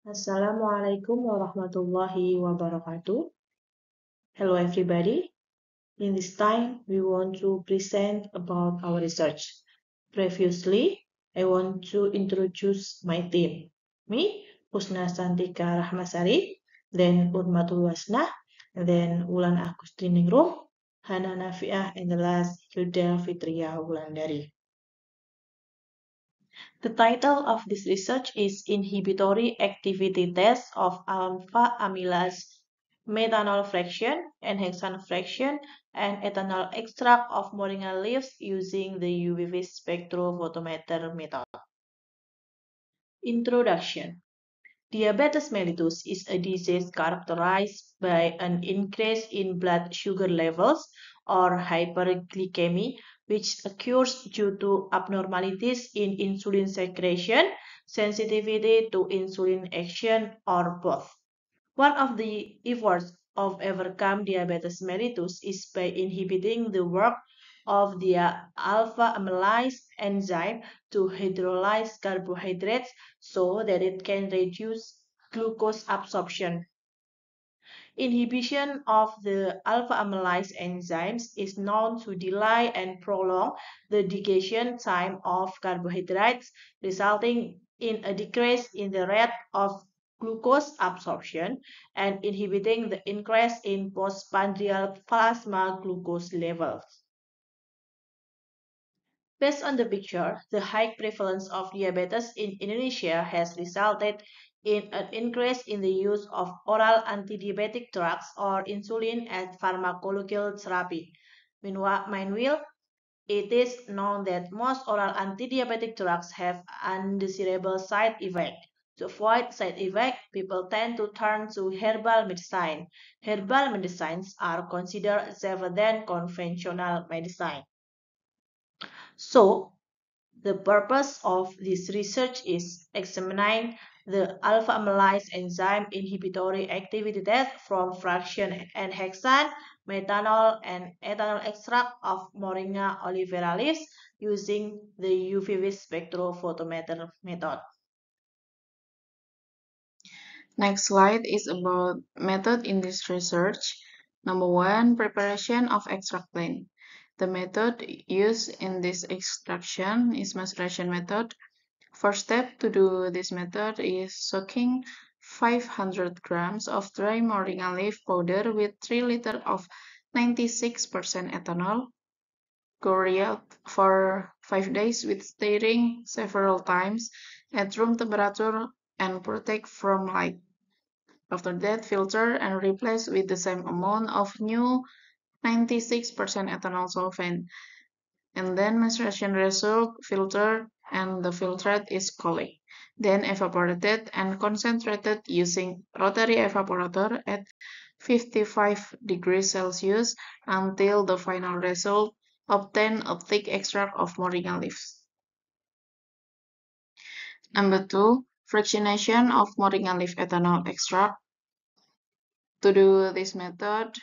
Assalamualaikum warahmatullahi wabarakatuh. Hello everybody. In this time, we want to present about our research. Previously, I want to introduce my team. Me, Husna Santika Rahmasari, then Urmatul Wasna, then Ulan Agustiningrum, Hana Nafiah, and the last Hilda Fitria Wulandari. The title of this research is Inhibitory Activity Test of Alpha Amylase Methanol Fraction and Hexane Fraction and Ethanol Extract of Moringa Leaves using the UV spectrophotometer method. Introduction. Diabetes mellitus is a disease characterized by an increase in blood sugar levels or hyperglycemia, which occurs due to abnormalities in insulin secretion, sensitivity to insulin action, or both. One of the efforts of overcome diabetes mellitus is by inhibiting the work of the alpha amylase enzyme to hydrolyze carbohydrates so that it can reduce glucose absorption. Inhibition of the alpha amylase enzymes is known to delay and prolong the digestion time of carbohydrates, resulting in a decrease in the rate of glucose absorption and inhibiting the increase in postprandial plasma glucose levels. Based on the picture, the high prevalence of diabetes in Indonesia has resulted in an increase in the use of oral antidiabetic drugs or insulin as pharmacological therapy. Meanwhile, it is known that most oral antidiabetic drugs have undesirable side effects. To avoid side effects, people tend to turn to herbal medicine. Herbal medicines are considered safer than conventional medicine. So, the purpose of this research is examining the alpha amylase enzyme inhibitory activity test from fraction and hexane, methanol, and ethanol extract of Moringa olivera leaves using the UV spectrophotometer method. Next slide is about method in this research. Number 1, preparation of extract blend. The method used in this extraction is maceration method. First step to do this method is soaking 500 grams of dry moringa leaf powder with 3 liters of 96% ethanol. Cool out for 5 days with stirring several times at room temperature and protect from light. After that, filter and replace with the same amount of new 96% ethanol solvent. And then maceration result filtered and the filtrate is collected. Then evaporated and concentrated using rotary evaporator at 55 degrees Celsius until the final result obtain a thick extract of moringa leaves. Number 2, fractionation of moringa leaf ethanol extract. To do this method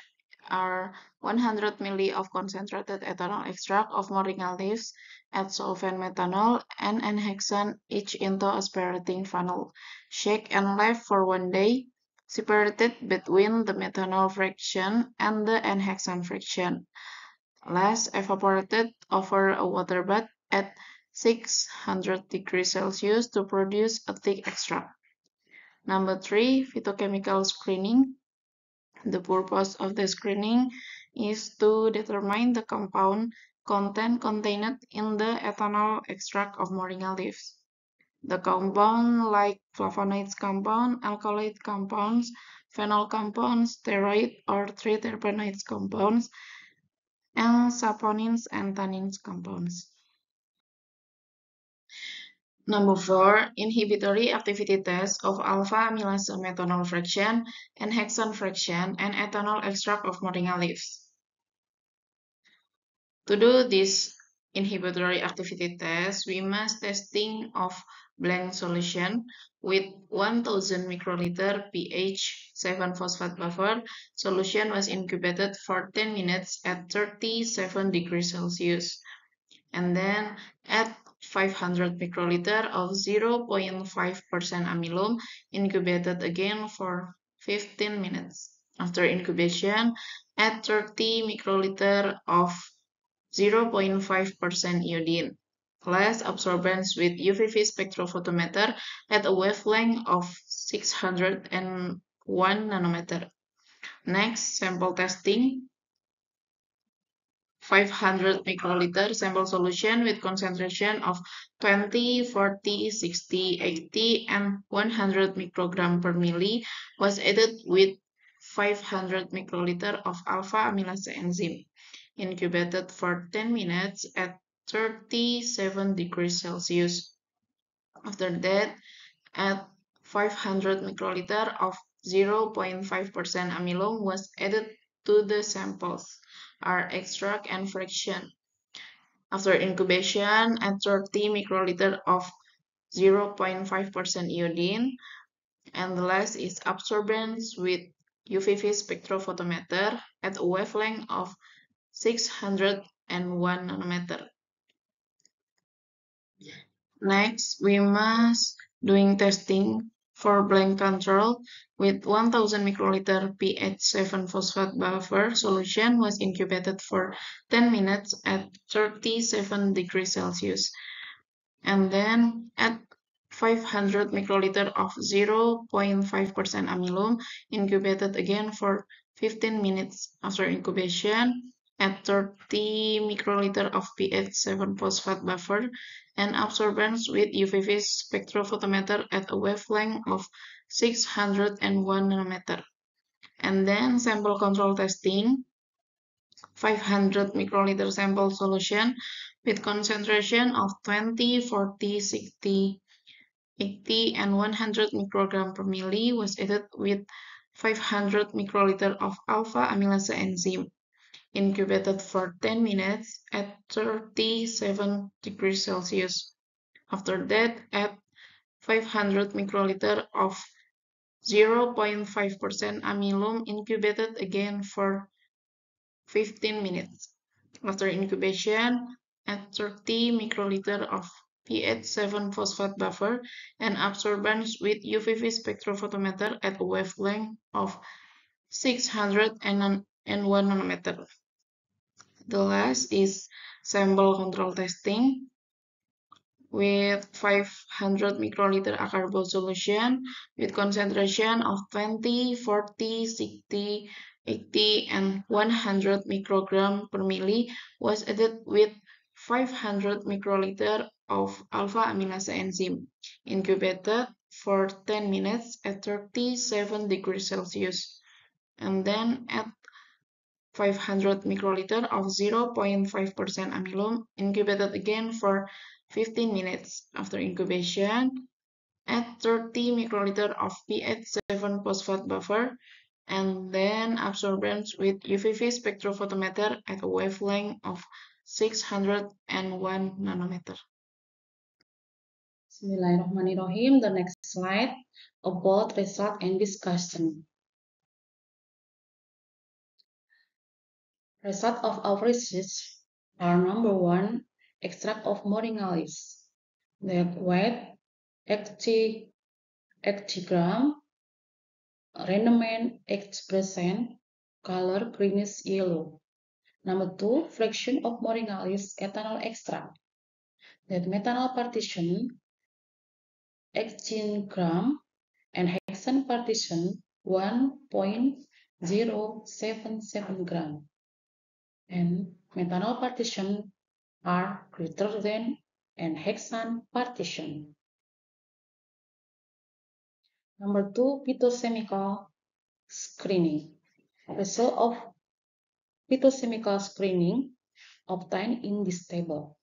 are 100 ml of concentrated ethanol extract of moringa leaves, add solvent methanol and hexane each into a separating funnel. Shake and leave for 1 day, separated between the methanol fraction and the hexane fraction. Last, evaporated over a water bath at 600 degrees Celsius to produce a thick extract. Number 3, phytochemical screening. The purpose of the screening is to determine the compound content contained in the ethanol extract of moringa leaves. The compound like flavonoids compound, alkaloid compounds, phenol compounds, steroid or triterpenoids compounds, and saponins and tannins compounds. Number 4, inhibitory activity test of alpha amylase methanol fraction and hexane fraction and ethanol extract of moringa leaves. To do this inhibitory activity test, we must testing of blank solution with 1000 microliter pH 7-phosphate buffer. Solution was incubated for 10 minutes at 37 degrees Celsius. And then add 500 microliter of 0.5% amylum incubated again for 15 minutes. After incubation, add 30 microliter of 0.5% iodine. Less absorbance with UVV spectrophotometer at a wavelength of 601 nanometer. Next, sample testing. 500 microliter sample solution with concentration of 20, 40, 60, 80, and 100 microgram per milli was added with 500 microliter of alpha amylase enzyme, incubated for 10 minutes at 37 degrees Celsius. After that, add 500 microliter of 0.5% amylum was added to the samples, are extract and fraction. After incubation, add 30 microliter of 0.5% iodine, and the last is absorbance with UVV spectrophotometer at a wavelength of 601 nanometer. Next, we must doing testing for blank control with 1000 microliter pH 7 phosphate buffer solution was incubated for 10 minutes at 37 degrees Celsius. And then add 500 microliter of 0.5% amylum incubated again for 15 minutes. After incubation, add 30 microliter of pH 7 phosphate buffer and absorbance with UVV spectrophotometer at a wavelength of 601 nanometer. And then sample control testing. 500 microliter sample solution with concentration of 20, 40, 60, 80, and 100 microgram per milli was added with 500 microliter of alpha amylase enzyme, incubated for 10 minutes at 37 degrees Celsius. After that, add 500 microliter of 0.5% amylum incubated again for 15 minutes. After incubation, add 30 microliter of pH 7 phosphate buffer and absorbance with UVV spectrophotometer at a wavelength of 601 nanometer. The last is sample control testing with 500 microliter acarbose solution with concentration of 20, 40, 60, 80, and 100 microgram per milli was added with 500 microliter of alpha amylase enzyme, incubated for 10 minutes at 37 degrees Celsius, and then add 500 microliter of 0.5% amylum, incubated again for 15 minutes. After incubation, add 30 microliter of pH 7 phosphate buffer, and then absorbance with UVV spectrophotometer at a wavelength of 601 nanometer. Bismillahirrahmanirrahim. The next slide about result and discussion. Result of our research are: number 1, extract of moringa leaves. That weight 80 gram, remain 8%, color greenish yellow. Number 2, fraction of moringa leaves ethanol extract. That methanol partition 18 gram and hexane partition 1.077 gram. And methanol partition are greater than and hexane partition. Number 2, phytochemical screening. Result of phytochemical screening obtained in this table.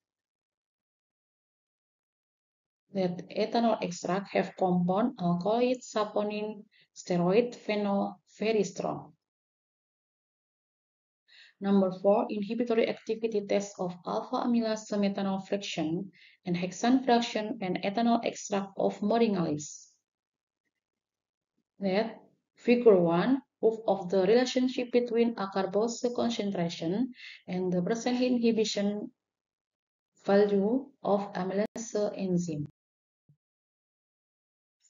That ethanol extract have compound alkaloid, saponin, steroid, phenol, very strong. Number 4, inhibitory activity test of alpha amylase methanol fraction and hexane fraction and ethanol extract of moringa leaves. That figure 1, proof of the relationship between acarbose concentration and the percent inhibition value of amylase amylase enzyme.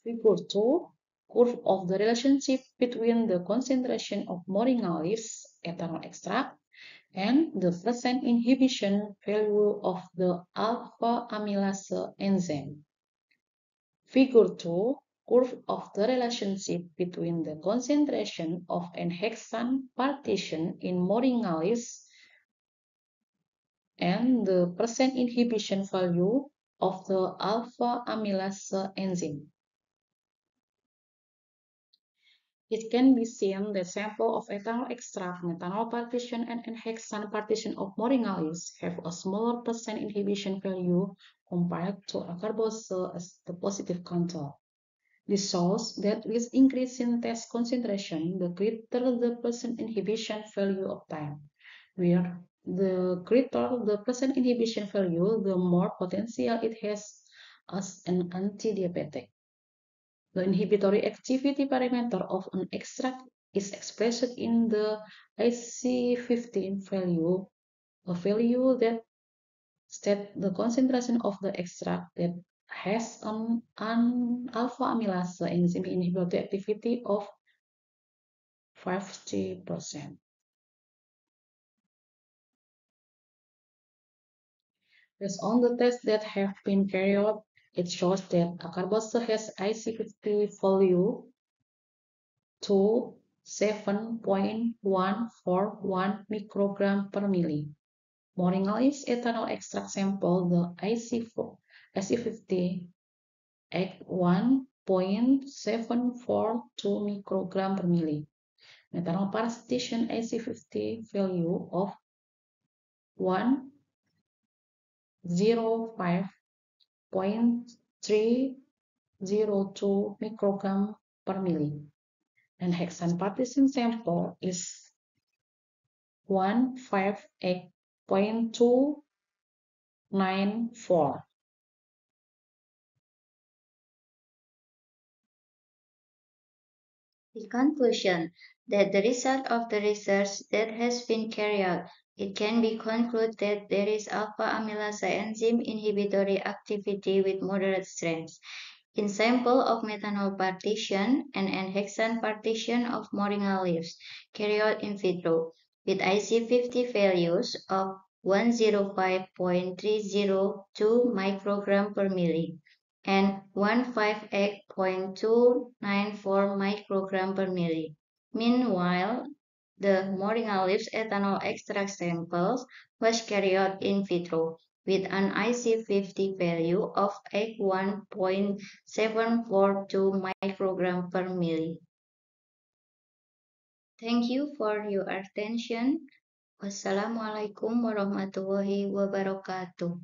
Figure 2, curve of the relationship between the concentration of moringa leaves ethanol extract and the percent inhibition value of the alpha amylase enzyme. Figure 2, curve of the relationship between the concentration of an hexane partition in moringa leaves and the percent inhibition value of the alpha amylase enzyme. It can be seen that sample of ethanol extract, methanol partition, and hexane partition of moringa leaves have a smaller percent inhibition value compared to acarbose as the positive control. This shows that with increase in test concentration, the greater the percent inhibition value obtained, where the greater the percent inhibition value, the more potential it has as an antidiabetic. The inhibitory activity parameter of an extract is expressed in the IC50 value, a value that states the concentration of the extract that has an alpha amylase enzyme inhibitory activity of 50%. Based on the tests that have been carried out, it shows that acarbose has IC50 value to 7.141 microgram per milli. Moringa leaves ethanol extract sample, the IC50 at 1.742 microgram per milli. Methanol partition IC50 value of 105.302 microgram per milli. And hexane partition sample is 158.294. The conclusion that the result of the research that has been carried out, it can be concluded that there is alpha amylase enzyme inhibitory activity with moderate strength in sample of methanol partition and hexane partition of moringa leaves carried out in vitro with IC50 values of 105.302 microgram per milli and 158.294 microgram per milli. Meanwhile, the moringa leaves ethanol extract samples was carried out in vitro with an IC50 value of 81.742 microgram per milli. Thank you for your attention. Wassalamualaikum warahmatullahi wabarakatuh.